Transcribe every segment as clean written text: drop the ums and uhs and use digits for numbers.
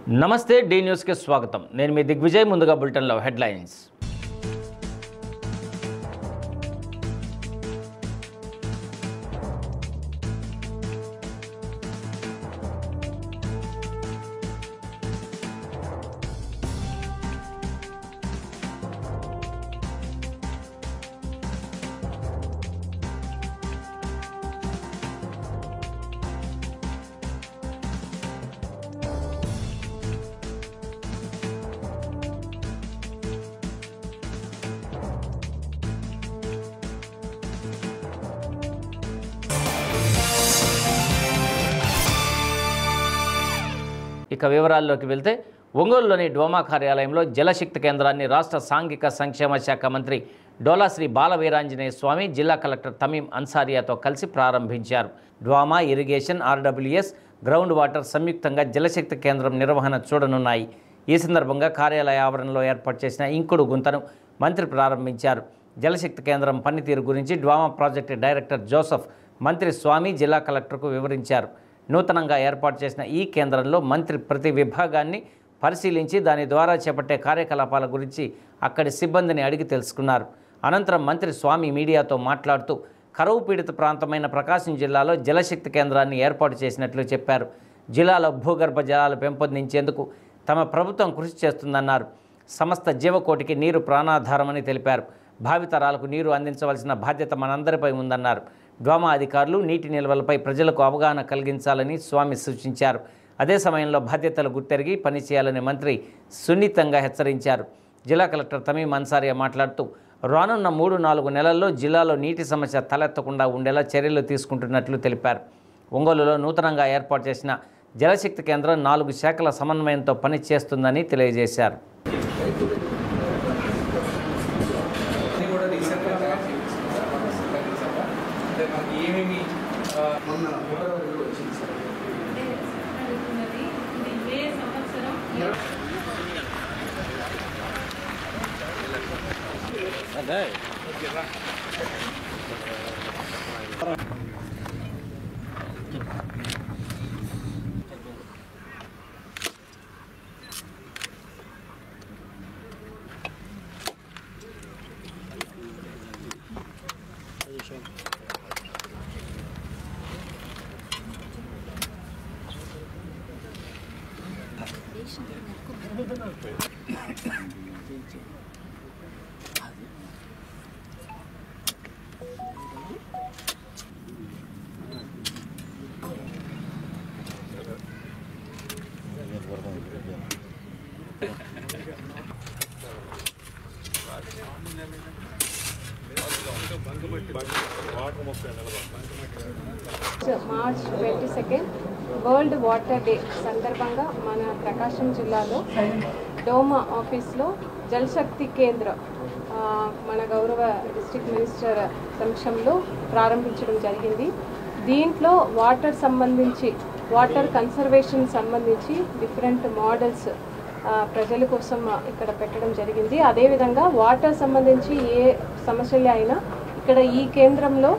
నమస్తే D news కి స్వాగతం। నేను మీ దిగ్విజయ్। ముందుగా బులెటిన్ లో హెడ్లైన్స్। ఇక వివరాల్లోకి వెళ్తే ఒంగోలులోని డోమా కార్యాలయంలో జలశక్తి కేంద్రాన్ని రాష్ట్ర సాంఘిక సంక్షేమ శాఖ మంత్రి డోలా శ్రీ బాలవీరాంజనేయ స్వామి జిల్లా కలెక్టర్ తమీం అన్సారియాతో కలిసి ప్రారంభించారు। డోమా ఇరిగేషన్ ఆర్డబ్ల్యూఎస్ గ్రౌండ్ వాటర్ సంయుక్తంగా జలశక్తి కేంద్రం నిర్వహణ చూడనున్నాయి। ఈ సందర్భంగా కార్యాలయ ఆవరణలో ఏర్పాటు చేసిన ఇంకుడు గుంతను మంత్రి ప్రారంభించారు। జలశక్తి కేంద్రం పనితీరు గురించి డ్వామా ప్రాజెక్టు డైరెక్టర్ జోసెఫ్ మంత్రి స్వామి జిల్లా కలెక్టర్కు వివరించారు। నూతనంగా ఏర్పాటు చేసిన ఈ కేంద్రంలో మంత్రి ప్రతి విభాగాన్ని పరిశీలించి దాని ద్వారా చేపట్టే కార్యకలాపాల గురించి అక్కడి సిబ్బందిని అడిగి తెలుసుకున్నారు। అనంతరం మంత్రి స్వామి మీడియాతో మాట్లాడుతూ కరువు పీడిత ప్రాంతమైన ప్రకాశం జిల్లాలో జలశక్తి కేంద్రాన్ని ఏర్పాటు చేసినట్లు చెప్పారు। జిల్లాలో భూగర్భ జలాలు పెంపొందించేందుకు తమ ప్రభుత్వం కృషి చేస్తుందన్నారు। సమస్త జీవకోటికి నీరు ప్రాణాధారమని తెలిపారు। భావితరాలకు నీరు అందించవలసిన బాధ్యత మనందరిపై ఉందన్నారు। డ్వామా అధికారులు నీటి నిల్వలపై ప్రజలకు అవగాహన కలిగించాలని స్వామి సూచించారు। అదే సమయంలో బాధ్యతలు గుర్తెరిగి పనిచేయాలని మంత్రి సున్నితంగా హెచ్చరించారు। జిల్లా కలెక్టర్ తమీం అన్సారియా మాట్లాడుతూ రానున్న 3-4 నెలల్లో జిల్లాలో నీటి సమస్య తలెత్తకుండా ఉండేలా చర్యలు తీసుకుంటున్నట్లు తెలిపారు। ఒంగోలులో నూతనంగా ఏర్పాటు చేసిన జలశక్తి కేంద్రం 4 శాఖల సమన్వయంతో పనిచేస్తుందని తెలియజేశారు। మార్చ్ 22 వరల్డ్ వాటర్ డే సందర్భంగా మన ప్రకాశం జిల్లాలో డోమా ఆఫీస్లో జలశక్తి కేంద్ర మన గౌరవ డిస్ట్రిక్ట్ మినిస్టర్ సమక్షంలో ప్రారంభించడం జరిగింది। దీంట్లో వాటర్ సంబంధించి వాటర్ కన్సర్వేషన్ సంబంధించి డిఫరెంట్ మోడల్స్ ప్రజల కోసం ఇక్కడ పెట్టడం జరిగింది। అదేవిధంగా వాటర్ సంబంధించి ఏ సమస్యలు అయినా ఇక్కడ ఈ కేంద్రంలో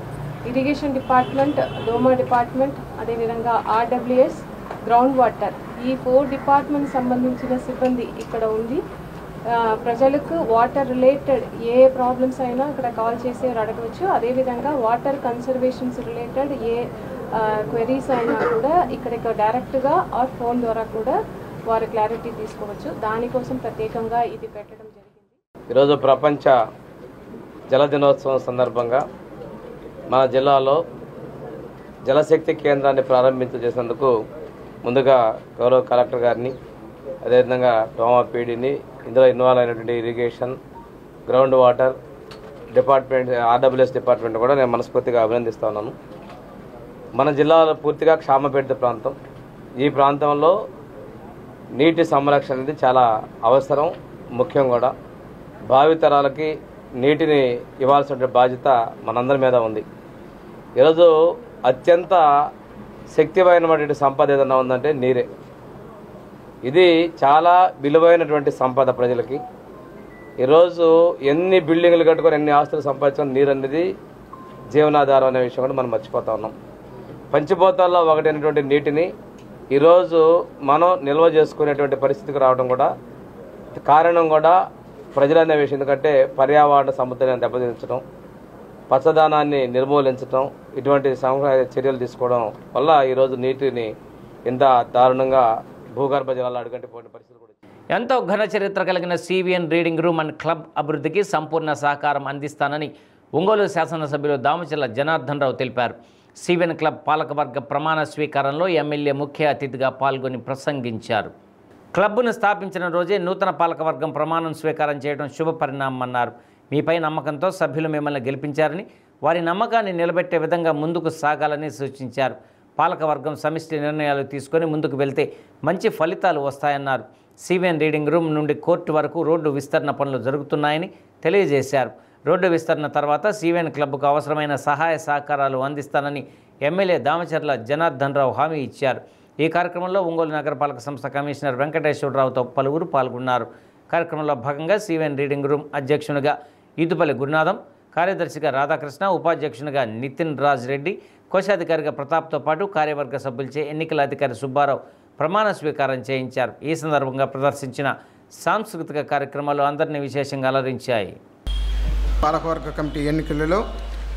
ఇరిగేషన్ డిపార్ట్మెంట్, డోమా డిపార్ట్మెంట్, అదేవిధంగా ఆర్డబ్ల్యూఎస్, గ్రౌండ్ వాటర్ ఈ 4 డిపార్ట్మెంట్ సంబంధించిన సిబ్బంది ఇక్కడ ఉంది। ప్రజలకు వాటర్ రిలేటెడ్ ఏ ప్రాబ్లమ్స్ అయినా ఇక్కడ కాల్ చేసి అడగవచ్చు। అదేవిధంగా వాటర్ కన్సర్వేషన్స్ రిలేటెడ్ ఏ క్వెరీస్ అయినా కూడా ఇక్కడ డైరెక్ట్గా ఆర్ ఫోన్ ద్వారా కూడా వారు క్లారిటీ తీసుకోవచ్చు। దానికోసం ప్రత్యేకంగా ఇది పెట్టడం జరిగింది। ఈరోజు ప్రపంచ జల దినోత్సవం సందర్భంగా మన జిల్లాలో జలశక్తి కేంద్రాన్ని ప్రారంభించేందుకు ముందుగా గౌరవ కలెక్టర్ గారిని, అదేవిధంగా డోమా పీడీని, ఇందులో ఇన్వాల్వ్ అయినటువంటి irrigation, ground water department, RWS department కూడా నేను మనస్ఫూర్తిగా అభినందిస్తా ఉన్నాను। మన జిల్లాలో పూర్తిగా క్షామపీడిత ప్రాంతం। ఈ ప్రాంతంలో నీటి సంరక్షణ అనేది చాలా అవసరం, ముఖ్యం కూడా। భావితరాలకి నీటిని ఇవ్వాల్సిన బాధ్యత మనందరి మీద ఉంది। ఈరోజు అత్యంత శక్తిమైనటువంటి సంపద ఏదన్నా ఉందంటే నీరే। ఇది చాలా విలువైనటువంటి సంపద ప్రజలకి। ఈరోజు ఎన్ని బిల్డింగ్లు కట్టుకొని ఎన్ని ఆస్తులు సంపాదించుకొని నీరు అనేది జీవనాధారం అనే విషయం కూడా మనం మర్చిపోతా ఉన్నాం। పంచభూతాల్లో ఒకటైనటువంటి నీటిని ఈరోజు మనం నిల్వ చేసుకునేటువంటి పరిస్థితికి రావడం కూడా కారణం కూడా ప్రజలనే విషయం. ఎందుకంటే పర్యావరణ సమతుల్యాన్ని దెబ్బతీయించడం, పచ్చదనాన్ని నిర్మూలించడం, ఇటువంటి చర్యలు తీసుకోవడం వల్ల ఈరోజు నీటిని ఇంత దారుణంగా భూగర్భ జలాలు అడుగంటిపోయిన పరిస్థితి కూడా. ఎంతో ఘన చరిత్ర కలిగిన CVN reading room and club అభివృద్ధికి సంపూర్ణ సహకారం అందిస్తానని ఒంగోలు శాసనసభ్యులు దామచర్ల జనార్దన్ రావు తెలిపారు. సివిఎన్ క్లబ్ పాలకవర్గ ప్రమాణ స్వీకారంలో ఎమ్మెల్యే ముఖ్య అతిథిగా పాల్గొని ప్రసంగించారు. క్లబ్ను స్థాపించిన రోజే నూతన పాలకవర్గం ప్రమాణం స్వీకారం చేయడం శుభ పరిణామం అన్నారు. మీపై నమ్మకంతో సభ్యులు మిమ్మల్ని గెలిపించారని, వారి నమ్మకాన్ని నిలబెట్టే విధంగా ముందుకు సాగాలని సూచించారు. పాలకవర్గం సమిష్టి నిర్ణయాలు తీసుకొని ముందుకు వెళ్తే మంచి ఫలితాలు వస్తాయన్నారు. సివిఎన్ రీడింగ్ రూమ్ నుండి కోర్టు వరకు రోడ్డు విస్తరణ పనులు జరుగుతున్నాయని తెలియజేశారు. రోడ్డు విస్తరణ తర్వాత సివిఎన్ క్లబ్కు అవసరమైన సహాయ సహకారాలు అందిస్తానని ఎమ్మెల్యే దామచర్ల జనార్దన్ రావు హామీ ఇచ్చారు. ఈ కార్యక్రమంలో ఒంగోలు నగరపాలక సంస్థ కమిషనర్ వెంకటేశ్వరరావుతో పలువురు పాల్గొన్నారు. కార్యక్రమంలో భాగంగా సివిఎన్ రీడింగ్ రూమ్ అధ్యక్షునిగా ఈదుపల్లి గురునాథం, కార్యదర్శిగా రాధాకృష్ణ, ఉపాధ్యక్షునిగా నితిన్ రాజ్ రెడ్డి, కోశాధికారిగా ప్రతాప్తో పాటు కార్యవర్గ సభ్యులచే ఎన్నికల అధికారి సుబ్బారావు ప్రమాణ స్వీకారం చేయించారు. ఈ సందర్భంగా ప్రదర్శించిన సాంస్కృతిక కార్యక్రమాలు అందరినీ విశేషంగా అలరించాయి. పాలకవర్గ కమిటీ ఎన్నికలలో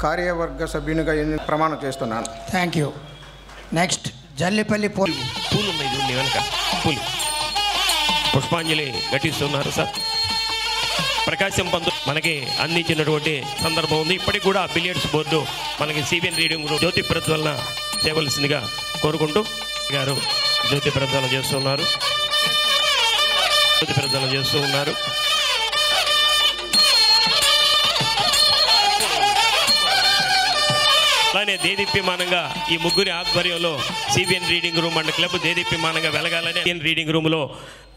కార్యవర్గ సభ్యునిగా ప్రమాణం చేస్తున్నాను. Thank you. నెక్స్ట్ జల్లిపల్లి పూలు వెనక పూలు పుష్పాంజలి ఘటిస్తున్నారు సార్. ప్రకాశం పంతు మనకి అందించినటువంటి సందర్భం ఉంది. ఇప్పటికి కూడా బిలియర్డ్స్ బోర్డు మనకి సివిఎన్ రీడింగ్ రూమ్ జ్యోతి ప్రజ్వలన చేయవలసిందిగా కోరుకుంటూ గారు జ్యోతి ప్రజ్వలన చేస్తూ ఉన్నారు. అలానే దేదీప్యమానంగా ఈ ముగ్గురి ఆధ్వర్యంలో CVN reading room and club దేదీప్యమానంగా వెలగాలని రీడింగ్ రూమ్లో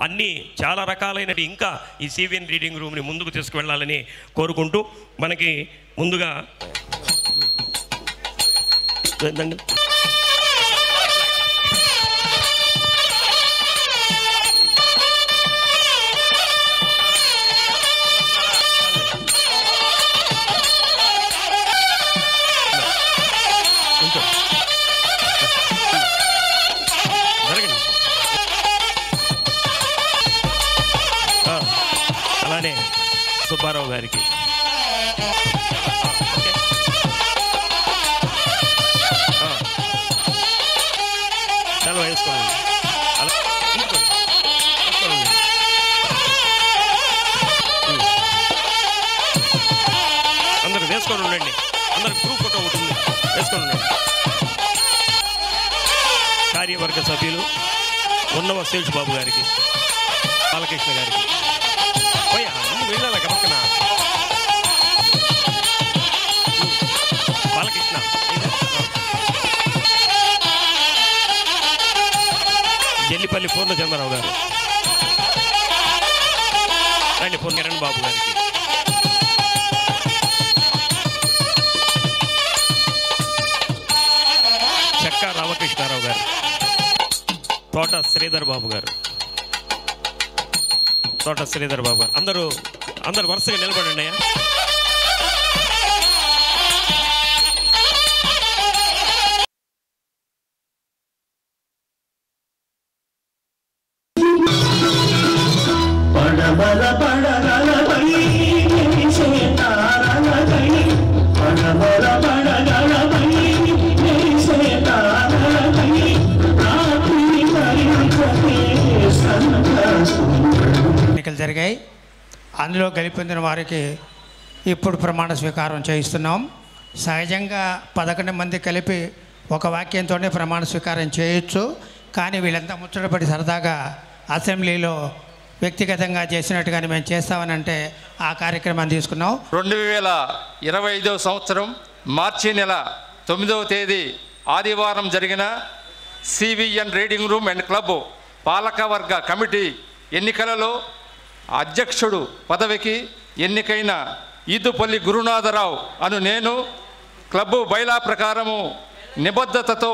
అన్ని చాలా రకాలైన ఇంకా ఈ సివిఎన్ రీడింగ్ రూమ్ని ముందుకు తీసుకువెళ్ళాలని కోరుకుంటూ మనకి ముందుగా ఏంటండి అలానే సుబ్బారావు గారికి చాలా వేసుకోండి. అందరూ వేసుకొని ఉండండి. అందరు గ్రూప్ ఫోటో ఉంటుంది, వేసుకొని ఉండండి. కార్యవర్గ సభ్యులు ఉన్నవ శేష్ బాబు గారికి, బాలకృష్ణ గారికి వెళ్ళాలి పక్కన బాలకృష్ణ, జల్లిపల్లి పూర్ణచంద్రరావు గారు రండి, కిరణ్ బాబు గారికి, చెక్కా రామకృష్ణారావు గారు, తోట శ్రీధర్ బాబు గారు, అందరూ వరుసగా నిలబడండి అయ్యా. ఎన్నికలు జరిగాయి. అందులో గెలుపొందిన వారికి ఇప్పుడు ప్రమాణ స్వీకారం చేయిస్తున్నాం. సహజంగా 11 మంది కలిపి ఒక వాక్యంతోనే ప్రమాణ స్వీకారం చేయొచ్చు. కానీ వీళ్ళంతా ముచ్చటపడి సరదాగా అసెంబ్లీలో వ్యక్తిగతంగా చేసినట్టుగానే మేము చేస్తామని అంటే ఆ కార్యక్రమాన్ని తీసుకున్నాం. 2025 సంవత్సరం మార్చి నెల 9వ తేదీ ఆదివారం జరిగిన CVN reading room and club పాలకవర్గ కమిటీ ఎన్నికలలో అధ్యక్షుడు పదవికి ఎన్నికైన ఈదుపల్లి గురునాథరావు అను నేను క్లబ్బు బైలా ప్రకారము నిబద్ధతతో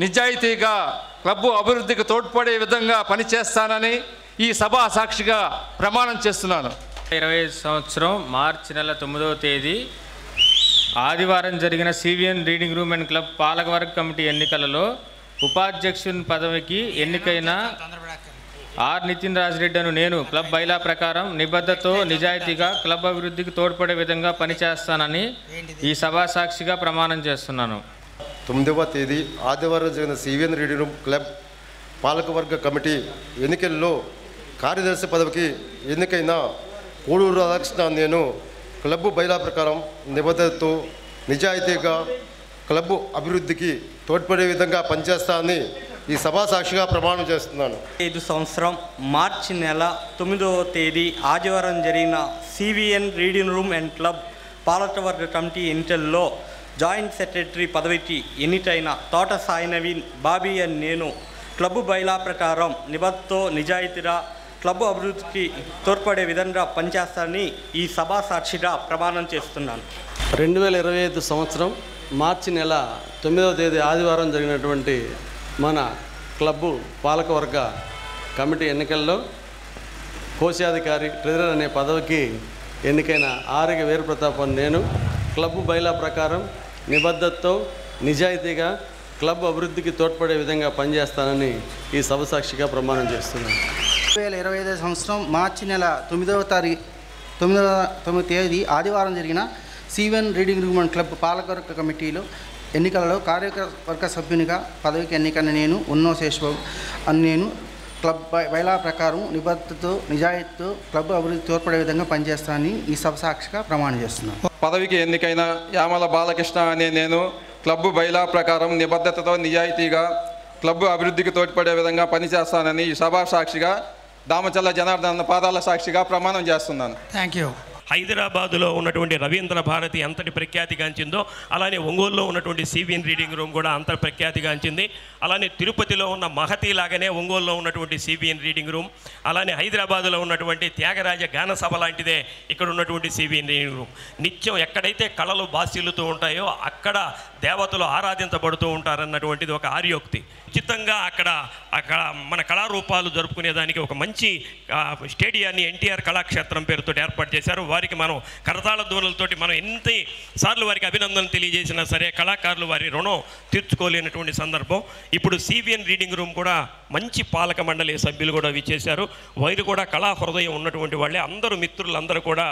నిజాయితీగా క్లబ్బు అభివృద్ధికి తోడ్పడే విధంగా పనిచేస్తానని ఈ సభా సాక్షిగా ప్రమాణం చేస్తున్నాను. 2025 సంవత్సరం మార్చి నెల 9వ తేదీ ఆదివారం జరిగిన CVN reading room and club పాలకవర్గ కమిటీ ఎన్నికలలో ఉపాధ్యక్షుని పదవికి ఎన్నికైన ఆర్ నితిన్ రాజ్ రెడ్డి అను నేను క్లబ్ బైలా ప్రకారం నిబద్ధతతో నిజాయితీగా క్లబ్ అభివృద్ధికి తోడ్పడే విధంగా పనిచేస్తానని ఈ సభా సాక్షిగా ప్రమాణం చేస్తున్నాను. 9వ తేదీ ఆదివారం జరిగిన సివిఎన్ రీడింగ్ రూమ్ క్లబ్ పాలకవర్గ కమిటీ ఎన్నికల్లో కార్యదర్శి పదవికి ఎన్నికైన కోడూరు రాధాకృష్ణ నేను క్లబ్ బైలా ప్రకారం నిబద్ధతతో నిజాయితీగా క్లబ్ అభివృద్ధికి తోడ్పడే విధంగా పనిచేస్తానని ఈ సభా సాక్షిగా ప్రమాణం చేస్తున్నాను. 5 సంవత్సరం మార్చి నెల 9వ తేదీ ఆదివారం జరిగిన CVN reading room and club పాలకవర్గ కమిటీ ఎన్నికల్లో జాయింట్ సెక్రటరీ పదవికి ఎన్నికైన తోట సాయి నవీన్ బాబీ అని నేను క్లబ్ బైలా ప్రకారం నిబద్ధతతో నిజాయితీగా క్లబ్ అభివృద్ధికి తోడ్పడే విధంగా పనిచేస్తానని ఈ సభా సాక్షిగా ప్రమాణం చేస్తున్నాను. 2025 సంవత్సరం మార్చి నెల 9వ తేదీ ఆదివారం జరిగినటువంటి మన క్లబ్బు పాలకవర్గ కమిటీ ఎన్నికల్లో కోశాధికారి ట్రెజరర్ అనే పదవికి ఎన్నికైన ఆర్ఎ వీరప్రతాప్ అని నేను క్లబ్ బైలా ప్రకారం నిబద్ధతతో నిజాయితీగా క్లబ్ అభివృద్ధికి తోడ్పడే విధంగా పనిచేస్తానని ఈ సభ సాక్షిగా ప్రమాణం చేస్తున్నాను. 2025 సంవత్సరం మార్చి నెల 9వ తేదీ ఆదివారం జరిగిన CVN reading room and club పాలకవర్గ కమిటీలో ఎన్నికలలో కార్యవర్గ సభ్యునిగా పదవికి ఎన్నికైన నేను ఉన్నో శేషబాబు అని నేను క్లబ్ బైలా ప్రకారం నిబద్ధతతో నిజాయితీతో క్లబ్ అభివృద్ధి తోడ్పడే విధంగా పనిచేస్తానని ఈ సభ సాక్షిగా ప్రమాణం చేస్తున్నాను. పదవికి ఎన్నికైన యామల బాలకృష్ణ అనే నేను క్లబ్ బైలా ప్రకారం నిబద్ధతతో నిజాయితీగా క్లబ్ అభివృద్ధికి తోడ్పడే విధంగా పనిచేస్తానని ఈ సభా సాక్షిగా దామచల్ల జనార్దన్ పాదాల సాక్షిగా ప్రమాణం చేస్తున్నాను. Thank you. హైదరాబాదులో ఉన్నటువంటి రవీంద్ర భారతి అంతటి ప్రఖ్యాతిగాంచిందో అలానే ఒంగోలులో ఉన్నటువంటి సివిఎన్ రీడింగ్ రూమ్ కూడా అంత ప్రఖ్యాతిగాంచింది. అలానే తిరుపతిలో ఉన్న మహతి లాగానే ఒంగోలులో ఉన్నటువంటి సివిఎన్ రీడింగ్ రూమ్, అలానే హైదరాబాదులో ఉన్నటువంటి త్యాగరాజ గాన సభ లాంటిదే ఇక్కడ ఉన్నటువంటి సివిఎన్ రీడింగ్ రూమ్. నిత్యం ఎక్కడైతే కళలు బాసిల్లుతూ ఉంటాయో అక్కడ దేవతలు ఆరాధించబడుతూ ఉంటారన్నటువంటిది ఒక ఆర్యోక్తి. ఉచితంగా అక్కడ మన కళారూపాలు జరుపుకునేదానికి ఒక మంచి స్టేడియాన్ని ఎన్టీఆర్ కళాక్షేత్రం పేరుతో ఏర్పాటు చేశారు. వారికి మనం కరతాళ ధ్వనులతోటి మనం ఎన్నిసార్లు వారికి అభినందనలు తెలియజేసినా సరే కళాకారులు వారి రుణం తీర్చుకోలేనటువంటి సందర్భం. ఇప్పుడు సివిఎన్ రీడింగ్ రూమ్ కూడా మంచి పాలక మండలి సభ్యులు కూడా విచ్చేశారు. వారు కూడా కళా హృదయం ఉన్నటువంటి వాళ్ళే. అందరూ మిత్రులందరూ కూడా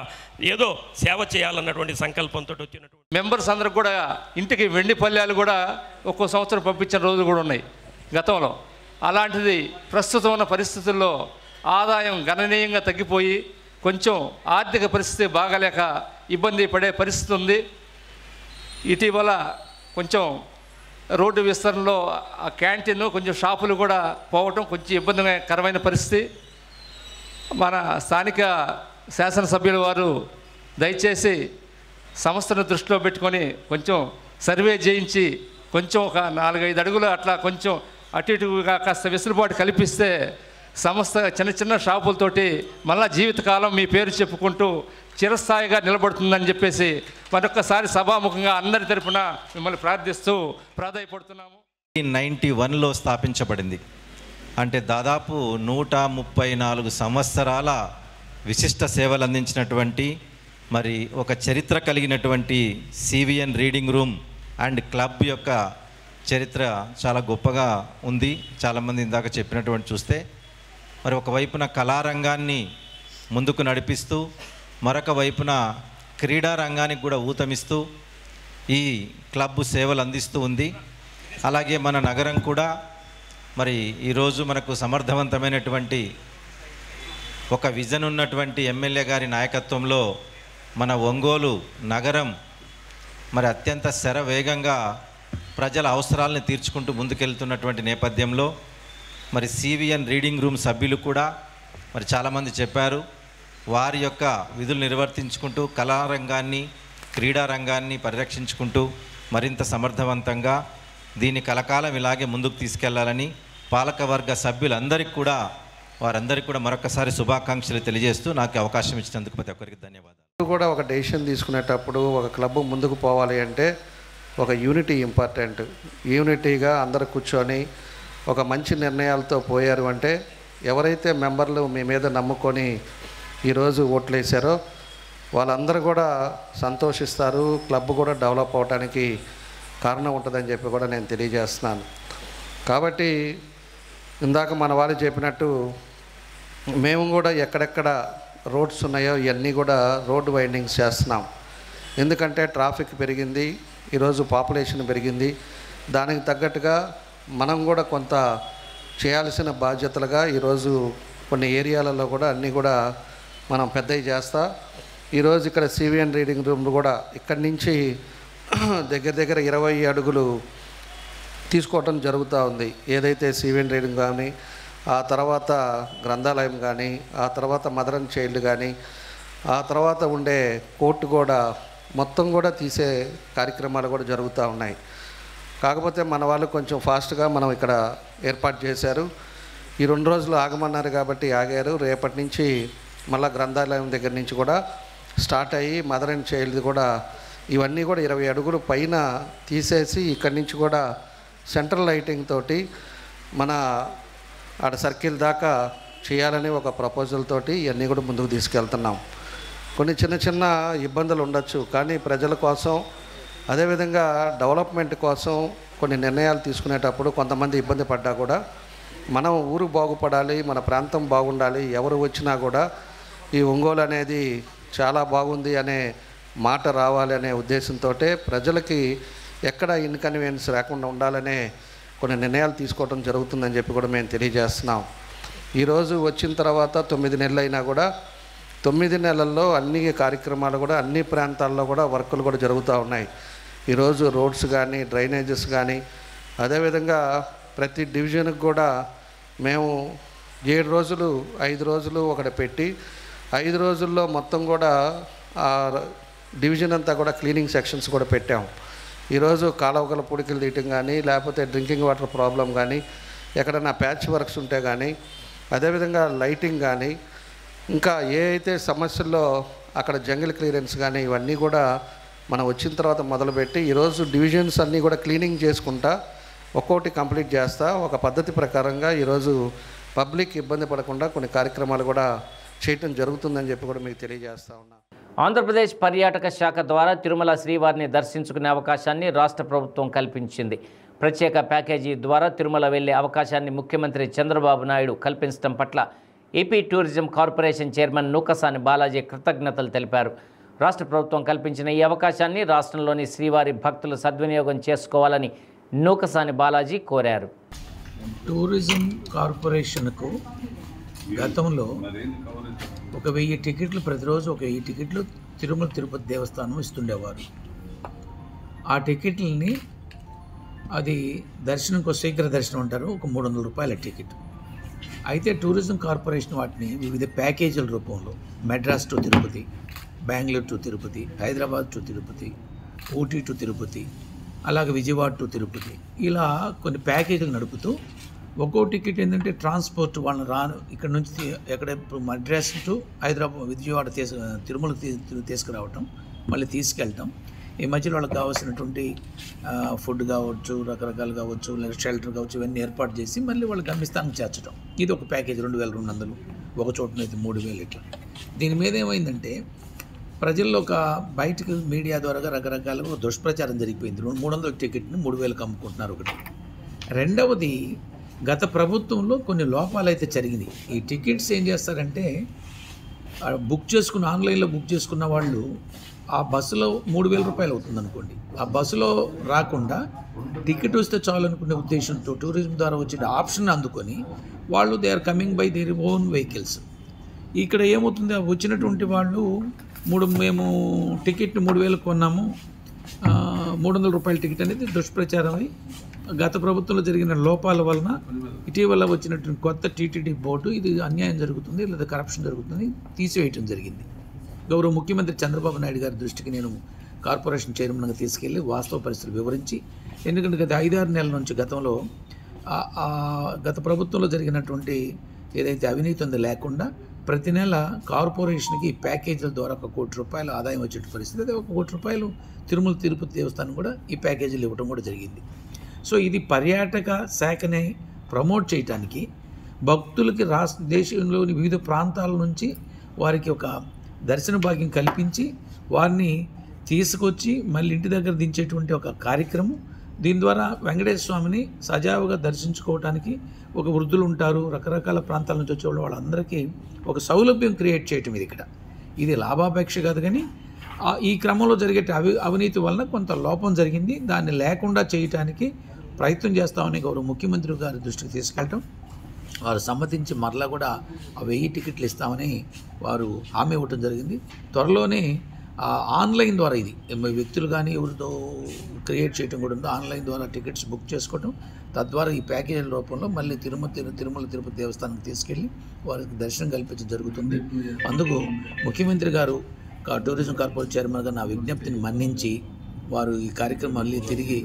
ఏదో సేవ చేయాలన్నటువంటి సంకల్పంతో వచ్చినటువంటి మెంబర్స్ అందరికి కూడా ఇంటికి వెండి పళ్ళాలు కూడా ఒక్కో సంవత్సరం పంపించిన రోజులు కూడా ఉన్నాయి గతంలో. అలాంటిది ప్రస్తుతం ఉన్న పరిస్థితుల్లో ఆదాయం గణనీయంగా తగ్గిపోయి కొంచెం ఆర్థిక పరిస్థితి బాగాలేక ఇబ్బంది పడే పరిస్థితి ఉంది. ఇటీవల కొంచెం రోడ్డు విస్తరణలో ఆ క్యాంటీన్ కొంచెం షాపులు కూడా పోవటం కొంచెం ఇబ్బందికరమైన పరిస్థితి. మన స్థానిక శాసనసభ్యుల వారు దయచేసి సంస్థను దృష్టిలో పెట్టుకొని కొంచెం సర్వే చేయించి కొంచెం ఒక 4-5 అడుగులు అట్లా కొంచెం అటు ఇటుగా కాస్త వెసులుబాటు కల్పిస్తే సంస్థ చిన్న చిన్న షాపులతోటి మళ్ళా జీవితకాలం మీ పేరు చెప్పుకుంటూ చిరస్థాయిగా నిలబడుతుందని చెప్పేసి మరొక్కసారి సభాముఖంగా అందరి తరపున మిమ్మల్ని ప్రార్థిస్తూ ప్రాధాయపడుతున్నాము. 1991లో స్థాపించబడింది. అంటే దాదాపు 134 సంవత్సరాల విశిష్ట సేవలు అందించినటువంటి మరి ఒక చరిత్ర కలిగినటువంటి CVN reading room and club యొక్క చరిత్ర చాలా గొప్పగా ఉంది. చాలామంది ఇందాక చెప్పినటువంటి చూస్తే మరి ఒకవైపున కళారంగాన్ని ముందుకు నడిపిస్తూ మరొక వైపున క్రీడా రంగానికి కూడా ఊతమిస్తూ ఈ క్లబ్ సేవలు అందిస్తూ ఉంది. అలాగే మన నగరం కూడా మరి ఈరోజు మనకు సమర్థవంతమైనటువంటి ఒక విజన్ ఉన్నటువంటి ఎమ్మెల్యే గారి నాయకత్వంలో మన ఒంగోలు నగరం మరి అత్యంత శరవేగంగా ప్రజల అవసరాలను తీర్చుకుంటూ ముందుకెళ్తున్నటువంటి నేపథ్యంలో మరి సివిఎన్ రీడింగ్ రూమ్ సభ్యులు కూడా మరి చాలామంది చెప్పారు వారి యొక్క విధులు నిర్వర్తించుకుంటూ కళారంగాన్ని క్రీడా రంగాన్ని పరిరక్షించుకుంటూ మరింత సమర్థవంతంగా దీన్ని కలకాలం ఇలాగే ముందుకు తీసుకెళ్లాలని పాలకవర్గ సభ్యులందరికీ కూడా వారందరికీ కూడా మరొకసారి శుభాకాంక్షలు తెలియజేస్తూ నాకు అవకాశం ఇచ్చినందుకు ప్రతి ఒక్కరికి ధన్యవాదాలు. కూడా ఒక డెసిషన్ తీసుకునేటప్పుడు ఒక క్లబ్ ముందుకు పోవాలి అంటే ఒక యూనిటీ ఇంపార్టెంట్. యూనిటీగా అందరూ కూర్చొని ఒక మంచి నిర్ణయాలతో పోయారు అంటే ఎవరైతే మెంబర్లు మీ మీద నమ్ముకొని ఈరోజు ఓట్లు వేశారో వాళ్ళందరూ కూడా సంతోషిస్తారు. క్లబ్ కూడా డెవలప్ అవడానికి కారణం ఉంటుందని చెప్పి కూడా నేను తెలియజేస్తున్నాను. కాబట్టి ఇందాక మన వాళ్ళు చెప్పినట్టు మేము కూడా ఎక్కడెక్కడ రోడ్స్ ఉన్నాయో ఇవన్నీ కూడా రోడ్డు వైండింగ్స్ చేస్తున్నాం. ఎందుకంటే ట్రాఫిక్ పెరిగింది, ఈరోజు పాపులేషన్ పెరిగింది. దానికి తగ్గట్టుగా మనం కూడా కొంత చేయాల్సిన బాధ్యతలుగా ఈరోజు కొన్ని ఏరియాలలో కూడా అన్నీ కూడా మనం పెద్దవి చేస్తా. ఈరోజు ఇక్కడ సివిఎన్ రీడింగ్ రూమ్ కూడా ఇక్కడి నుంచి దగ్గర దగ్గర 20 అడుగులు తీసుకోవటం జరుగుతూ ఉంది. ఏదైతే సివిఎన్ రీడింగ్ కానీ, ఆ తర్వాత గ్రంథాలయం కానీ, ఆ తర్వాత మదర్ అండ్ చైల్డ్ కానీ, ఆ తర్వాత ఉండే కోర్టు కూడా మొత్తం కూడా తీసే కార్యక్రమాలు కూడా జరుగుతూ ఉన్నాయి. కాకపోతే మన వాళ్ళు కొంచెం ఫాస్ట్గా మనం ఇక్కడ ఏర్పాటు చేశారు. ఈ 2 రోజులు ఆగమన్నారు కాబట్టి ఆగారు. రేపటి నుంచి మళ్ళీ గ్రంథాలయం దగ్గర నుంచి కూడా స్టార్ట్ అయ్యి మదర్ అండ్ చైల్డ్ కూడా ఇవన్నీ కూడా 20 అడుగులు పైన తీసేసి ఇక్కడి నుంచి కూడా సెంట్రల్ లైటింగ్ తోటి మన ఆడ సర్కిల్ దాకా చేయాలని ఒక ప్రపోజల్ తోటి ఇవన్నీ కూడా ముందుకు తీసుకెళ్తున్నాం. కొన్ని చిన్న చిన్న ఇబ్బందులు ఉండొచ్చు, కానీ ప్రజల కోసం అదేవిధంగా డెవలప్మెంట్ కోసం కొన్ని నిర్ణయాలు తీసుకునేటప్పుడు కొంతమంది ఇబ్బంది పడ్డా కూడా మనం ఊరు బాగుపడాలి, మన ప్రాంతం బాగుండాలి, ఎవరు వచ్చినా కూడా ఈ ఒంగోలు అనేది చాలా బాగుంది అనే మాట రావాలి అనే ఉద్దేశంతో ప్రజలకి ఎక్కడ ఇన్కన్వీనియన్స్ రాకుండా ఉండాలనే కొన్ని నిర్ణయాలు తీసుకోవడం జరుగుతుందని చెప్పి కూడా మేము తెలియజేస్తున్నాం. ఈరోజు వచ్చిన తర్వాత 9 నెలలు అయినా కూడా 9 నెలల్లో అన్ని కార్యక్రమాలు కూడా అన్ని ప్రాంతాల్లో కూడా వర్కులు కూడా జరుగుతూ ఉన్నాయి. ఈరోజు రోడ్స్ కానీ, డ్రైనేజెస్ కానీ, అదేవిధంగా ప్రతి డివిజన్కి కూడా మేము 7 రోజులు 5 రోజులు ఒకటి పెట్టి 5 రోజుల్లో మొత్తం కూడా ఆ డివిజన్ అంతా కూడా క్లీనింగ్ సెక్షన్స్ కూడా పెట్టాం. ఈరోజు కాలువకల పొడికలు తీయటం కానీ, లేకపోతే డ్రింకింగ్ వాటర్ ప్రాబ్లం కానీ, ఎక్కడైనా ప్యాచ్ వర్క్స్ ఉంటే కానీ, అదేవిధంగా లైటింగ్ కానీ, ఇంకా ఏ అయితే సమస్యల్లో అక్కడ జంగిల్ క్లియరెన్స్ కానీ ఇవన్నీ కూడా మనం వచ్చిన తర్వాత మొదలుపెట్టి ఈరోజు డివిజన్స్ అన్నీ కూడా క్లీనింగ్ చేసుకుంటా ఒక్కోటి కంప్లీట్ చేస్తా ఒక పద్ధతి ప్రకారంగా ఈరోజు పబ్లిక్ ఇబ్బంది పడకుండా కొన్ని కార్యక్రమాలు కూడా చేయటం జరుగుతుందని చెప్పి కూడా మీకు తెలియజేస్తా ఉన్నా. ఆంధ్రప్రదేశ్ పర్యాటక శాఖ ద్వారా తిరుమల శ్రీవారిని దర్శించుకునే అవకాశాన్ని రాష్ట్ర ప్రభుత్వం కల్పించింది. ప్రత్యేక ప్యాకేజీ ద్వారా తిరుమల వెళ్లే అవకాశాన్ని ముఖ్యమంత్రి చంద్రబాబు నాయుడు కల్పించడం పట్ల AP tourism corporation chairman Nookasani Balaji కృతజ్ఞతలు తెలిపారు. రాష్ట్ర ప్రభుత్వం కల్పించిన ఈ అవకాశాన్ని రాష్ట్రంలోని శ్రీవారి భక్తులు సద్వినియోగం చేసుకోవాలని నూకసాని బాలాజీ కోరారు. టూరిజం కార్పొరేషన్కు గతంలో 1000 టికెట్లు ప్రతిరోజు 1000 టికెట్లు తిరుమల తిరుపతి దేవస్థానం ఇస్తుండేవారు. ఆ టికెట్లని అది దర్శనంకు శీఘ్ర దర్శనం అంటారు, ఒక 300 రూపాయల టికెట్. అయితే టూరిజం కార్పొరేషన్ వాటిని వివిధ ప్యాకేజీల రూపంలో Madras to Tirupati, Bengaluru to Tirupati, Hyderabad to Tirupati, Ooty to Tirupati, అలాగే విజయవాడ టు తిరుపతి, ఇలా కొన్ని ప్యాకేజీలు నడుపుతూ ఒక్కో టికెట్ ఏంటంటే ట్రాన్స్పోర్ట్ వాళ్ళని ఇక్కడ నుంచి ఎక్కడ మద్రాస్ టు హైదరాబాద్ విజయవాడ తిరుమలకి తీసుకురావటం, మళ్ళీ తీసుకెళ్ళటం, ఈ మధ్యలో వాళ్ళకి కావాల్సినటువంటి ఫుడ్ కావచ్చు, రకరకాలు కావచ్చు, లేదా షెల్టర్ కావచ్చు, ఇవన్నీ ఏర్పాటు చేసి మళ్ళీ వాళ్ళ గమ్యస్థానం చేర్చడం. ఇది ఒక ప్యాకేజ్ 2200, ఒక చోటనైతే 3000 ఇట్లా. దీని మీద ఏమైందంటే ప్రజల్లో ఒక బయటకు మీడియా ద్వారా రకరకాలుగా దుష్ప్రచారం జరిగిపోయింది. 300 టికెట్ని 3000కి అమ్ముకుంటున్నారు ఒకటి. రెండవది, గత ప్రభుత్వంలో కొన్ని లోపాలు అయితే జరిగినాయి. ఈ టికెట్స్ ఏం చేస్తారంటే బుక్ చేసుకున్న ఆన్లైన్లో బుక్ చేసుకున్న వాళ్ళు ఆ బస్సులో 3000 రూపాయలు అవుతుంది అనుకోండి, ఆ బస్సులో రాకుండా టికెట్ వస్తే చాలు అనుకునే ఉద్దేశంతో టూరిజం ద్వారా వచ్చిన ఆప్షన్ అందుకొని వాళ్ళు they are coming by their own vehicles. ఇక్కడ ఏమవుతుంది, వచ్చినటువంటి వాళ్ళు మేము టికెట్ని 3000 కొన్నాము, 300 రూపాయల టికెట్ అనేది దుష్ప్రచారం అయి గత ప్రభుత్వంలో జరిగిన లోపాల వలన ఇటీవల వచ్చినటువంటి కొత్త టీటీడీ బోర్డు ఇది అన్యాయం జరుగుతుంది లేదా కరప్షన్ జరుగుతుంది తీసివేయటం జరిగింది. గౌరవ ముఖ్యమంత్రి చంద్రబాబు నాయుడు గారి దృష్టికి నేను కార్పొరేషన్ చైర్మన్గా తీసుకెళ్లి వాస్తవ పరిస్థితులు వివరించి, ఎందుకంటే గత 5-6 నెలల నుంచి గతంలో గత ప్రభుత్వంలో జరిగినటువంటి ఏదైతే అవినీతి ఉందో లేకుండా ప్రతి నెల కార్పొరేషన్కి ప్యాకేజీల ద్వారా 1 కోటి రూపాయలు ఆదాయం వచ్చే పరిస్థితి. అదే 1 కోటి రూపాయలు తిరుమల తిరుపతి దేవస్థానం కూడా ఈ ప్యాకేజీలు ఇవ్వడం కూడా జరిగింది. సో ఇది పర్యాటక శాఖని ప్రమోట్ చేయడానికి భక్తులకి దేశంలోని వివిధ ప్రాంతాల నుంచి వారికి ఒక దర్శన భాగ్యం కల్పించి వారిని తీసుకొచ్చి మళ్ళీ ఇంటి దగ్గర దించేటువంటి ఒక కార్యక్రమం దీని ద్వారా వెంకటేశ్వర స్వామిని సజావుగా దర్శించుకోవడానికి ఒక వృద్ధులు ఉంటారు, రకరకాల ప్రాంతాల నుంచి వచ్చే వాళ్ళందరికీ ఒక సౌలభ్యం క్రియేట్ చేయటం ఇది ఇక్కడ. ఇది లాభాపేక్ష కాదు, కానీ ఈ క్రమంలో జరిగే అవినీతి వలన కొంత లోపం జరిగింది. దాన్ని లేకుండా చేయటానికి ప్రయత్నం చేస్తామని గౌరవ ముఖ్యమంత్రి గారి దృష్టికి తీసుకెళ్ళటం, వారు సమ్మతించి మరలా కూడా 1000 టికెట్లు ఇస్తామని వారు హామీ ఇవ్వటం జరిగింది. త్వరలోనే ఆన్లైన్ ద్వారా ఇది వ్యక్తులు కానీ ఎవరితో క్రియేట్ చేయడం కూడా ఉందో ఆన్లైన్ ద్వారా టికెట్స్ బుక్ చేసుకోవటం, తద్వారా ఈ ప్యాకేజీల రూపంలో మళ్ళీ తిరుమల తిరుపతి దేవస్థానానికి తీసుకెళ్ళి వారికి దర్శనం కల్పించడం జరుగుతుంది. అందుకు ముఖ్యమంత్రి గారు టూరిజం కార్పొరేషన్ చైర్మన్గా నా విజ్ఞప్తిని మన్నించి వారు ఈ కార్యక్రమం మళ్ళీ తిరిగి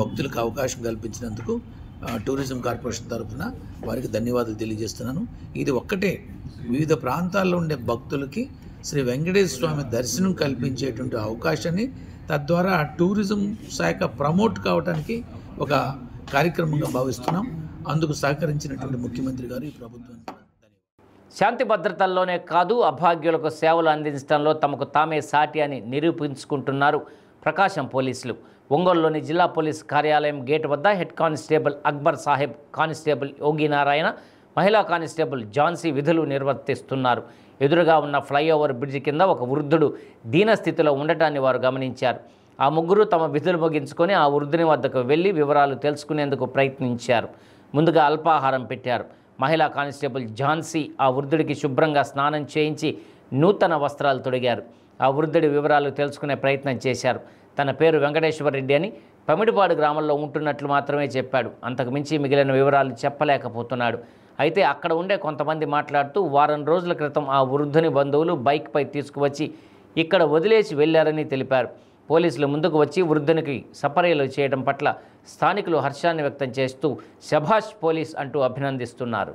భక్తులకు అవకాశం కల్పించినందుకు టూరిజం కార్పొరేషన్ తరఫున వారికి ధన్యవాదాలు తెలియజేస్తున్నాను. ఇది ఒక్కటే వివిధ ప్రాంతాల్లో ఉండే భక్తులకి శ్రీ వెంకటేశ్వర స్వామి దర్శనం కల్పించేటువంటి అవకాశాన్ని, తద్వారా టూరిజం శాఖ ప్రమోట్ కావడానికి ఒక కార్యక్రమంగా భావిస్తున్నాం. అందుకు సహకరించినటువంటి ముఖ్యమంత్రి గారు ఈ ప్రభుత్వం శాంతి భద్రతల్లోనే కాదు అభాగ్యులకు సేవలు అందించడంలో తమకు తామే సాటి అని నిరూపించుకుంటున్నారు ప్రకాశం పోలీసులు. ఒంగోలులోని జిల్లా పోలీస్ కార్యాలయం గేట్ వద్ద head constable Akbar Saheb, constable Yoginarayana, మహిళా కానిస్టేబుల్ ఝాన్సీ విధులు నిర్వర్తిస్తున్నారు. ఎదురుగా ఉన్న ఫ్లైఓవర్ బ్రిడ్జి కింద ఒక వృద్ధుడు దీనస్థితిలో ఉండటాన్ని వారు గమనించారు. ఆ ముగ్గురు తమ విధులు ముగించుకొని ఆ వృద్ధుని వద్దకు వెళ్ళి వివరాలు తెలుసుకునేందుకు ప్రయత్నించారు. ముందుగా అల్పాహారం పెట్టారు. మహిళా కానిస్టేబుల్ ఝాన్సీ ఆ వృద్ధుడికి శుభ్రంగా స్నానం చేయించి నూతన వస్త్రాలు తొడిగారు. ఆ వృద్ధుడి వివరాలు తెలుసుకునే ప్రయత్నం చేశారు. తన పేరు వెంకటేశ్వరరెడ్డి అని, పమిడిపాడు గ్రామంలో ఉంటున్నట్లు మాత్రమే చెప్పాడు. అంతకుమించి మిగిలిన వివరాలు చెప్పలేకపోతున్నాడు. అయితే అక్కడ ఉండే కొంతమంది మాట్లాడుతూ వారం రోజుల క్రితం ఆ వృద్ధుని బంధువులు బైక్పై తీసుకువచ్చి ఇక్కడ వదిలేసి వెళ్లారని తెలిపారు. పోలీసులు ముందుకు వచ్చి వృద్ధునికి సపర్యలు చేయడం పట్ల స్థానికులు హర్షాన్ని వ్యక్తం చేస్తూ శభాష్ పోలీస్ అంటూ అభినందిస్తున్నారు.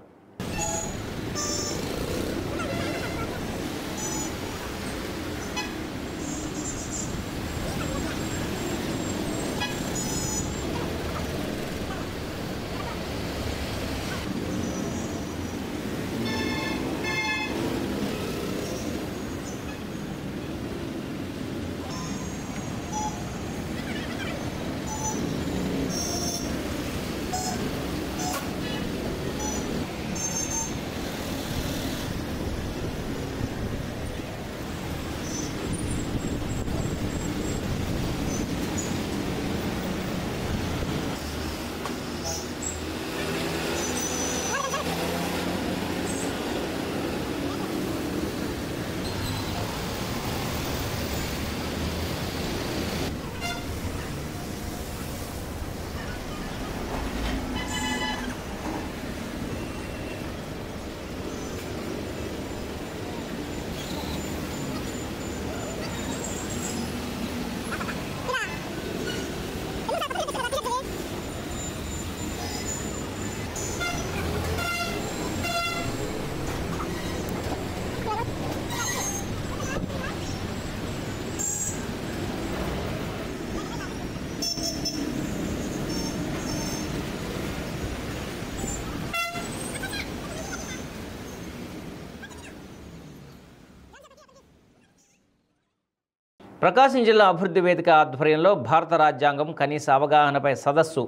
ప్రకాశం జిల్లా అభివృద్ధి వేదిక ఆధ్వర్యంలో భారత రాజ్యాంగం కనీస అవగాహనపై సదస్సు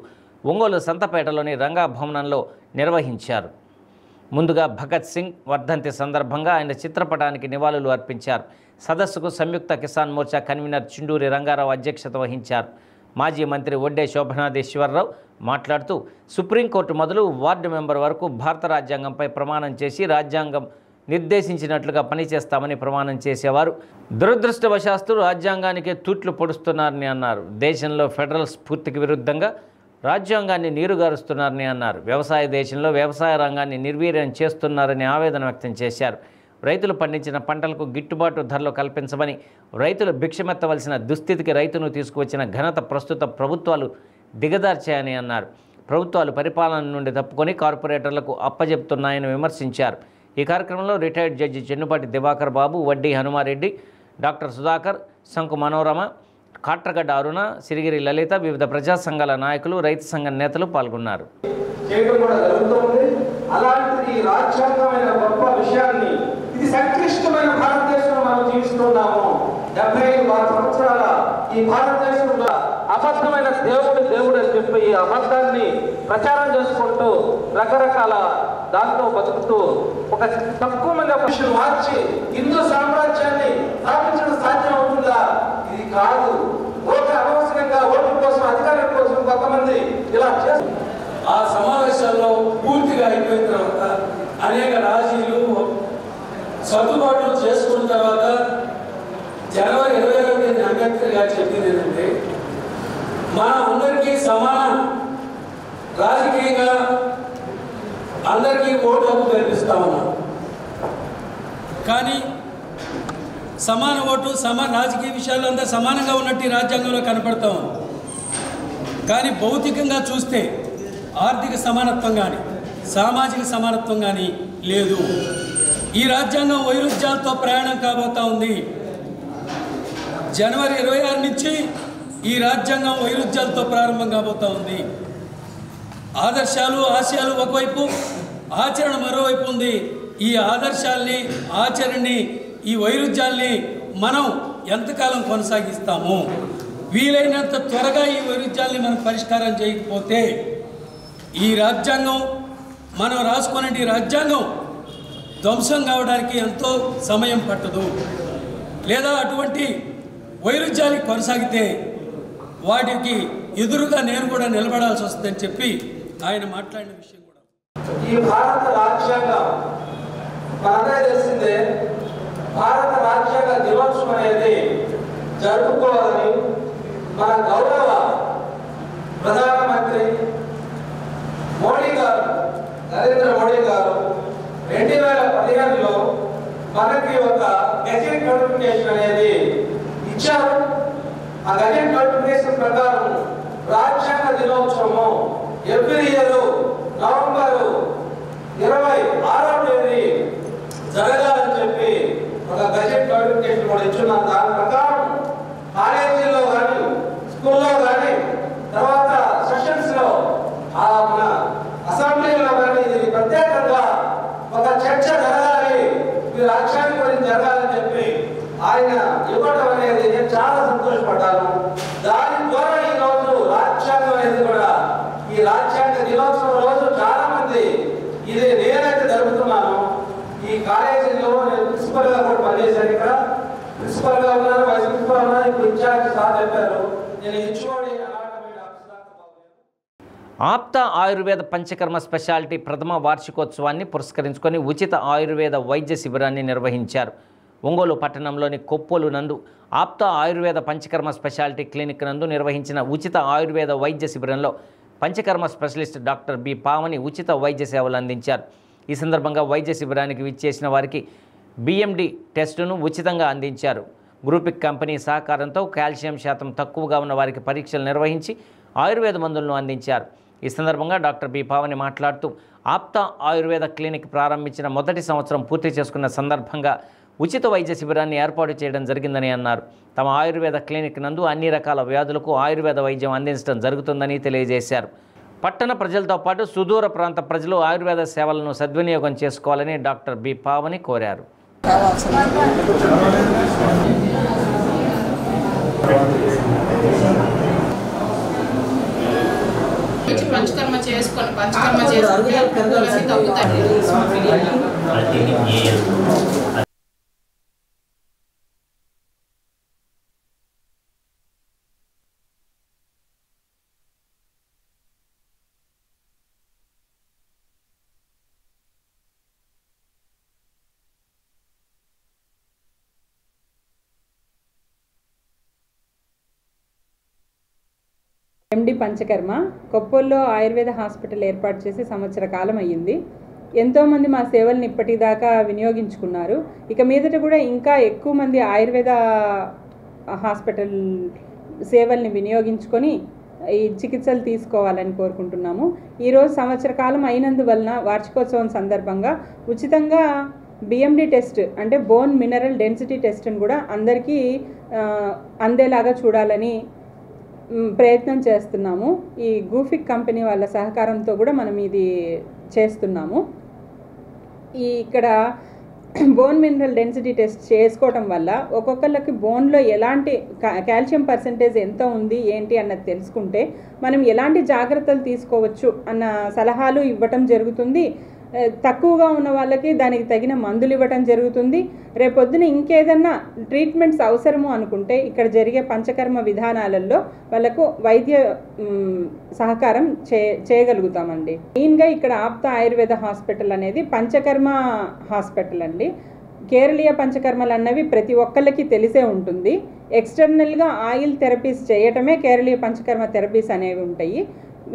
ఒంగోలు సంతపేటలోని రంగా భవనంలో నిర్వహించారు. ముందుగా భగత్ సింగ్ వర్ధంతి సందర్భంగా ఆయన చిత్రపటానికి నివాళులు అర్పించారు. సదస్సుకు సంయుక్త కిసాన్ మోర్చా కన్వీనర్ చిండూరి రంగారావు అధ్యక్షత వహించారు. మాజీ మంత్రి ఒడ్డే శోభనాథేశ్వరరావు మాట్లాడుతూ సుప్రీంకోర్టు మొదలు వార్డు మెంబర్ వరకు భారత రాజ్యాంగంపై ప్రమాణం చేసి రాజ్యాంగం నిర్దేశించినట్లుగా పనిచేస్తామని ప్రమాణం చేసేవారు. దురదృష్టవశాత్తు రాజ్యాంగానికే తూట్లు పొడుస్తున్నారని అన్నారు. దేశంలో ఫెడరల్ స్ఫూర్తికి విరుద్ధంగా రాజ్యాంగాన్ని నీరుగారుస్తున్నారని అన్నారు. వ్యవసాయ దేశంలో వ్యవసాయ రంగాన్ని నిర్వీర్యం చేస్తున్నారని ఆవేదన వ్యక్తం చేశారు. రైతులు పండించిన పంటలకు గిట్టుబాటు ధరలు కల్పించమని, రైతులు భిక్షమెత్తవలసిన దుస్థితికి రైతును తీసుకువచ్చిన ఘనత ప్రస్తుత ప్రభుత్వాలు దిగదార్చాయని అన్నారు. ప్రభుత్వాలు పరిపాలన నుండి తప్పుకొని కార్పొరేటర్లకు అప్పజెప్తున్నాయని విమర్శించారు. ఈ కార్యక్రమంలో రిటైర్డ్ జడ్జి చెన్నుపాటి దివాకర్ బాబు, వడ్డీ హనుమారెడ్డి, డాక్టర్ సుధాకర్, శంకు మనోరమ, కాట్రగడ్డ అరుణ, సిరిగిరి లలిత, వివిధ ప్రజా సంఘాల నాయకులు, రైతు సంఘ నేతలు పాల్గొన్నారు. అలాంటిది రాజ్యాంగమైన గొప్ప విషయాన్ని, ఇది సంక్లిష్టమైన భారతదేశంలో మనం జీవిస్తున్నాము. 75 సంవత్సరాల ఈ భారతదేశంలో అబద్ధమైన దేవుడు అని ఈ అబద్ధాన్ని ప్రచారం చేసుకుంటూ రకరకాల దాంతో బతుకుతూ ఒక తక్కువ మంది పురుషులు మార్చి హిందూ సామ్రాజ్యాన్ని స్థాపించడం సాధ్యం అవుతుందా? ఇది కాదు. ఓటు అనవసరంగా ఓటు కోసం అధికారం కోసం కొంతమంది ఇలా చేస్తారు. ఆ సమావేశాల్లో పూర్తిగా అయిపోయిన తర్వాత అనేక రాజీలు సర్దుబాట్లు చేసుకున్న తర్వాత జనవరి 26వ తేదీ అంబేద్కర్ గారు చెప్పింది ఏంటంటే మన అందరికీ సమాన రాజకీయంగా అందరికీ ఓటు హక్కు కల్పిస్తా ఉన్నాం. కానీ సమాన ఓటు రాజకీయ విషయాల్లో అందరూ సమానంగా ఉన్నట్టు ఈ రాజ్యాంగంలో కనపడతాం. కానీ భౌతికంగా చూస్తే ఆర్థిక సమానత్వం కానీ సామాజిక సమానత్వం కానీ లేదు. ఈ రాజ్యాంగం వైరుధ్యాలతో ప్రయాణం కాబోతా ఉంది. జనవరి 26 నుంచి ఈ రాజ్యాంగం వైరుధ్యాలతో ప్రారంభం కాబోతా ఉంది. ఆదర్శాలు ఆశయాలు ఒకవైపు, ఆచరణ మరోవైపు ఉంది. ఈ ఆదర్శాల్ని ఆచరణని ఈ వైరుధ్యాల్ని మనం ఎంతకాలం కొనసాగిస్తాము? వీలైనంత త్వరగా ఈ వైరుధ్యాల్ని మనం పరిష్కారం చేయకపోతే ఈ రాజ్యాంగం మనం రాసుకునే రాజ్యాంగం ధ్వంసం కావడానికి ఎంతో సమయం పట్టదు. లేదా అటువంటి వైరుధ్యాలు కొనసాగితే వాటికి ఎదురుగా నేను కూడా నిలబడాల్సి వస్తుందని చెప్పి ఆయన మాట్లాడిన విషయం కూడా. ఈ భారత రాజ్యాంగం మనందరికీ తెలిసిందే. భారత రాజ్యాంగ దినోత్సవం అనేది జరుపుకోవాలని మన గౌరవ ప్రధానమంత్రి మోడీ గారు, నరేంద్ర మోడీ గారు 2015లో మనకి ఒక గెజెట్ నోటిఫికేషన్ అనేది ఇచ్చారు. ఆ గెజెట్ నోటిఫికేషన్ ప్రకారం రాజ్యాంగ దినోత్సవము ఎవ్రీ ఇయర్ నవంబర్ 26వ తేదీ జరగాలని చెప్పి ఒక గెజెట్ నోటిఫికేషన్ కూడా ఇచ్చున్నాం. దాని ప్రకారం కాలేజీలో కానీ స్కూల్లో కానీ తర్వాత సెషన్స్లో మన అసెంబ్లీలో కానీ ఇది ప్రత్యేకంగా ఒక చర్చ జరగాలి, ఈ రాజ్యాంగం గురించి జరగాలని చెప్పి ఆయన ఇవ్వడం అనేది నేను చాలా సంతోషపడ్డాను. దాని ద్వారా ఈ రోజు రాజ్యాంగం అనేది కూడా ఈ రాజ్యాంగ దినోత్సవం రోజు చాలా మంది ఇది నేనైతే జరుపుతున్నాను. ఈ కాలేజీలో నేను ప్రిన్సిపల్ గా కూడా పనిచేశాను. ఇక్కడ ప్రిన్సిపల్ గా ఉన్నాను, వైస్ ప్రిన్సిపల్ ఉన్నాను, ఇప్పుడు ఇన్ఛార్జ్ సార్ చెప్పారు. నేను ఇచ్చుకోండి. ఆప్తా ఆయుర్వేద పంచకర్మ స్పెషాలిటీ ప్రథమ వార్షికోత్సవాన్ని పురస్కరించుకొని ఉచిత ఆయుర్వేద వైద్య శిబిరాన్ని నిర్వహించారు. ఒంగోలు పట్టణంలోని కొప్పోలు నందు ఆప్తా ఆయుర్వేద పంచకర్మ స్పెషాలిటీ క్లినిక్ నందు నిర్వహించిన ఉచిత ఆయుర్వేద వైద్య శిబిరంలో Panchakarma specialist doctor B Pavani ఉచిత వైద్య సేవలు అందించారు. ఈ సందర్భంగా వైద్య శిబిరానికి విచ్చేసిన వారికి బిఎండి టెస్టును ఉచితంగా అందించారు. గ్రూపిక్ కంపెనీ సహకారంతో కాల్షియం శాతం తక్కువగా ఉన్న వారికి పరీక్షలు నిర్వహించి ఆయుర్వేద మందులను అందించారు. ఈ సందర్భంగా డాక్టర్ బి పావని మాట్లాడుతూ ఆప్తా ఆయుర్వేద క్లినిక్ ప్రారంభించిన మొదటి సంవత్సరం పూర్తి చేసుకున్న సందర్భంగా ఉచిత వైద్య శిబిరాన్ని ఏర్పాటు చేయడం జరిగిందని అన్నారు. తమ ఆయుర్వేద క్లినిక్ నందు అన్ని రకాల వ్యాధులకు ఆయుర్వేద వైద్యం అందించడం జరుగుతుందని తెలియజేశారు. పట్టణ ప్రజలతో పాటు సుదూర ప్రాంత ప్రజలు ఆయుర్వేద సేవలను సద్వినియోగం చేసుకోవాలని డాక్టర్ బి పావని కోరారు. పంచకర్మ చేసుకుంటే తగ్గుతాయి. ఎండి పంచకర్మ కొప్పల్లో ఆయుర్వేద హాస్పిటల్ ఏర్పాటు చేసి సంవత్సర కాలం అయ్యింది. ఎంతోమంది మా సేవలను ఇప్పటిదాకా వినియోగించుకున్నారు. ఇక మీదట కూడా ఇంకా ఎక్కువ మంది ఆయుర్వేద హాస్పిటల్ సేవల్ని వినియోగించుకొని ఈ చికిత్సలు తీసుకోవాలని కోరుకుంటున్నాము. ఈరోజు సంవత్సర కాలం అయినందువలన వార్షికోత్సవం సందర్భంగా ఉచితంగా బిఎండి టెస్ట్ అంటే బోన్ మినరల్ డెన్సిటీ టెస్ట్ని కూడా అందరికీ అందేలాగా చూడాలని ప్రయత్నం చేస్తున్నాము. ఈ గ్రూపిక్ కంపెనీ వాళ్ళ సహకారంతో కూడా మనం ఇది చేస్తున్నాము. ఇక్కడ బోన్ మినరల్ డెన్సిటీ టెస్ట్ చేసుకోవటం వల్ల ఒక్కొక్కళ్ళకి బోన్లో ఎలాంటి కాల్షియం పర్సంటేజ్ ఎంత ఉంది ఏంటి అన్నది తెలుసుకుంటే మనం ఎలాంటి జాగ్రత్తలు తీసుకోవచ్చు అన్న సలహాలు ఇవ్వటం జరుగుతుంది. తక్కువగా ఉన్న వాళ్ళకి దానికి తగిన మందులు ఇవ్వటం జరుగుతుంది. రేపొద్దున ఇంకేదన్నా ట్రీట్మెంట్స్ అవసరము అనుకుంటే ఇక్కడ జరిగే పంచకర్మ విధానాలలో వాళ్ళకు వైద్య సహకారం చేయగలుగుతామండి. మెయిన్గా ఇక్కడ ఆప్తా ఆయుర్వేద హాస్పిటల్ అనేది పంచకర్మ హాస్పిటల్ అండి. కేరళీయ పంచకర్మలు అన్నవి ప్రతి ఒక్కళ్ళకి తెలిసే ఉంటుంది. ఎక్స్టర్నల్గా ఆయిల్ థెరపీస్ చేయటమే కేరళీయ పంచకర్మ థెరపీస్ అనేవి ఉంటాయి.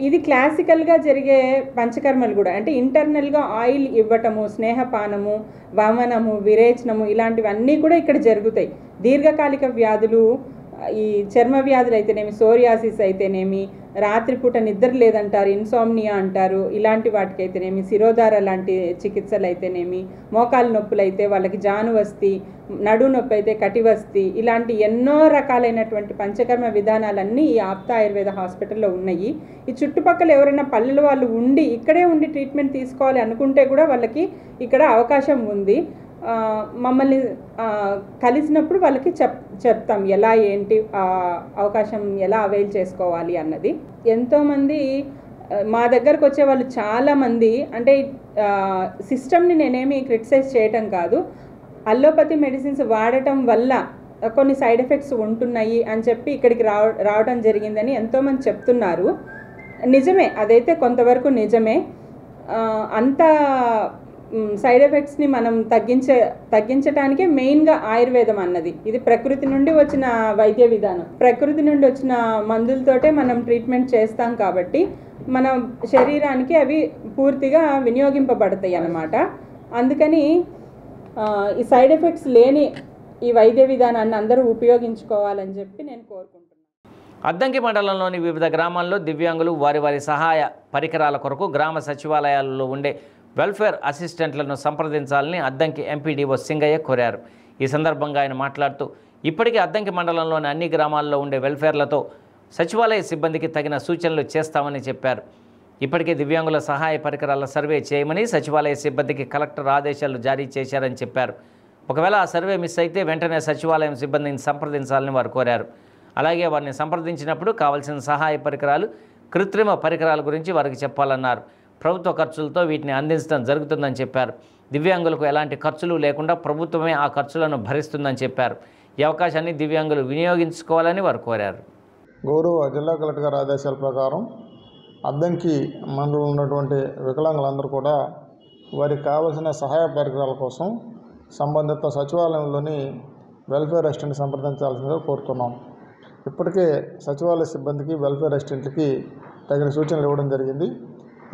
ఇది క్లాసికల్గా జరిగే పంచకర్మలు కూడా అంటే ఇంటర్నల్గా ఆయిల్ ఇవ్వటము, స్నేహపానము, వమనము, విరేచనము ఇలాంటివన్నీ కూడా ఇక్కడ జరుగుతాయి. దీర్ఘకాలిక వ్యాధులు, ఈ చర్మ వ్యాధులు అయితేనేమి, సోరియాసిస్ అయితేనేమి, రాత్రిపూట నిద్ర లేదంటారు, ఇన్సోమ్నియా అంటారు, ఇలాంటి వాటికి అయితేనేమి, శిరోధార లాంటి చికిత్సలు అయితేనేమి, మోకాలు నొప్పులు అయితే వాళ్ళకి జానువస్తి, నడు నొప్పి అయితే కటివస్తి, ఇలాంటి ఎన్నో రకాలైనటువంటి పంచకర్మ విధానాలన్నీ ఈ ఆప్తా ఆయుర్వేద హాస్పిటల్లో ఉన్నాయి. ఈ చుట్టుపక్కల ఎవరైనా పల్లెల వాళ్ళు ఉండి ఇక్కడే ఉండి ట్రీట్మెంట్ తీసుకోవాలి అనుకుంటే కూడా వాళ్ళకి ఇక్కడ అవకాశం ఉంది. మమ్మల్ని కలిసినప్పుడు వాళ్ళకి చెప్తాం ఎలా ఏంటి అవకాశం ఎలా అవైల్ చేసుకోవాలి అన్నది. ఎంతోమంది మా దగ్గరకు వచ్చే వాళ్ళు చాలామంది అంటే సిస్టమ్ని నేనేమి క్రిటిసైజ్ చేయటం కాదు, అల్లోపతి మెడిసిన్స్ వాడటం వల్ల కొన్ని సైడ్ ఎఫెక్ట్స్ ఉంటున్నాయి అని చెప్పి ఇక్కడికి రావడం జరిగిందని ఎంతోమంది చెప్తున్నారు. నిజమే, అదైతే కొంతవరకు నిజమే. అంత సైడ్ ఎఫెక్ట్స్ని మనం తగ్గించడానికే మెయిన్గా ఆయుర్వేదం అన్నది. ఇది ప్రకృతి నుండి వచ్చిన వైద్య విధానం. ప్రకృతి నుండి వచ్చిన మందులతోటే మనం ట్రీట్మెంట్ చేస్తాం కాబట్టి మన శరీరానికి అవి పూర్తిగా వినియోగింపబడతాయి అన్నమాట. అందుకని ఈ సైడ్ ఎఫెక్ట్స్ లేని ఈ వైద్య విధానాన్ని అందరూ ఉపయోగించుకోవాలని చెప్పి నేను కోరుకుంటున్నాను. అద్దంకి మండలంలోని వివిధ గ్రామాల్లో దివ్యాంగులు వారి వారి సహాయ పరికరాల కొరకు గ్రామ సచివాలయాల్లో ఉండే వెల్ఫేర్ అసిస్టెంట్లను సంప్రదించాలని అద్దంకి ఎంపీడీఓ సింగయ్య కోరారు. ఈ సందర్భంగా ఆయన మాట్లాడుతూ ఇప్పటికే అద్దంకి మండలంలోని అన్ని గ్రామాల్లో ఉండే వెల్ఫేర్లతో సచివాలయ సిబ్బందికి తగిన సూచనలు చేస్తామని చెప్పారు. ఇప్పటికే దివ్యాంగుల సహాయ పరికరాల సర్వే చేయమని సచివాలయ సిబ్బందికి కలెక్టర్ ఆదేశాలు జారీ చేశారని చెప్పారు. ఒకవేళ ఆ సర్వే మిస్ అయితే వెంటనే సచివాలయం సిబ్బందిని సంప్రదించాలని వారు కోరారు. అలాగే వారిని సంప్రదించినప్పుడు కావాల్సిన సహాయ పరికరాలు, కృత్రిమ పరికరాల గురించి వారికి చెప్పాలన్నారు. ప్రభుత్వ ఖర్చులతో వీటిని అందించడం జరుగుతుందని చెప్పారు. దివ్యాంగులకు ఎలాంటి ఖర్చులు లేకుండా ప్రభుత్వమే ఆ ఖర్చులను భరిస్తుందని చెప్పారు. ఈ అవకాశాన్ని దివ్యాంగులు వినియోగించుకోవాలని వారు కోరారు. గౌరవ జిల్లా కలెక్టర్ గారి ఆదేశాల ప్రకారం అద్దంకి మండలంలో ఉన్నటువంటి వికలాంగులందరూ కూడా వారికి కావలసిన సహాయ పరికరాల కోసం సంబంధిత సచివాలయంలోని వెల్ఫేర్ అసిస్టెంట్ సంప్రదించాల్సిందిగా కోరుతున్నాం. ఇప్పటికే సచివాలయ సిబ్బందికి వెల్ఫేర్ అసిస్టెంట్లకి తగిన సూచనలు ఇవ్వడం జరిగింది.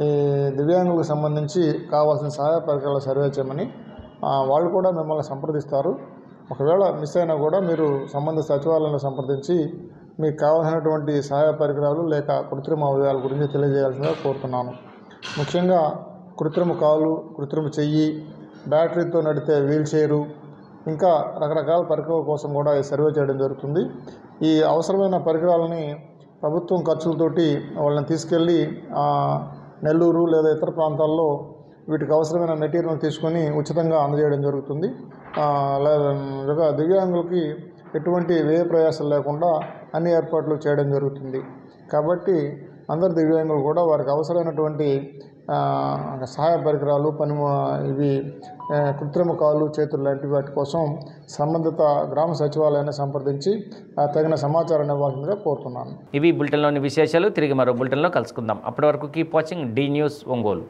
ఈ దివ్యాంగులకు సంబంధించి కావాల్సిన సహాయ పరికరాల సర్వే చేయమని వాళ్ళు కూడా మిమ్మల్ని సంప్రదిస్తారు. ఒకవేళ మిస్ అయినా కూడా మీరు సంబంధిత సచివాలయంలో సంప్రదించి మీకు కావాల్సినటువంటి సహాయ పరికరాలు లేక కృత్రిమ అవయవాల గురించి తెలియజేయాల్సిందిగా కోరుతున్నాను. ముఖ్యంగా కృత్రిమ కాలు, కృత్రిమ చెయ్యి, బ్యాటరీతో నడితే వీల్ చైరు, ఇంకా రకరకాల పరికరాల కోసం కూడా ఈ సర్వే చేయడం జరుగుతుంది. ఈ అవసరమైన పరికరాలని ప్రభుత్వం ఖర్చులతోటి వాళ్ళని తీసుకెళ్ళి నెల్లూరు లేదా ఇతర ప్రాంతాల్లో వీటికి అవసరమైన మెటీరియల్ తీసుకొని ఉచితంగా అందజేయడం జరుగుతుంది. దివ్యాంగులకి ఎటువంటి వ్యయ ప్రయాసాలు లేకుండా అన్ని ఏర్పాట్లు చేయడం జరుగుతుంది. కాబట్టి అందరు దివ్యాంగులు కూడా వారికి అవసరమైనటువంటి సహాయ పరికరాలు, ఇవి కృత్రిమ కాళ్ళు, చేతులు లాంటి వాటి కోసం సంబంధిత గ్రామ సచివాలయాన్ని సంప్రదించి తగిన సమాచారాన్ని ఇవ్వాల్సిందిగా కోరుతున్నాను. ఇవి బులెటిన్లోని విశేషాలు. తిరిగి మరో బులెటిన్లో కలుసుకుందాం. అప్పటి వరకు keep watching D news Ongole.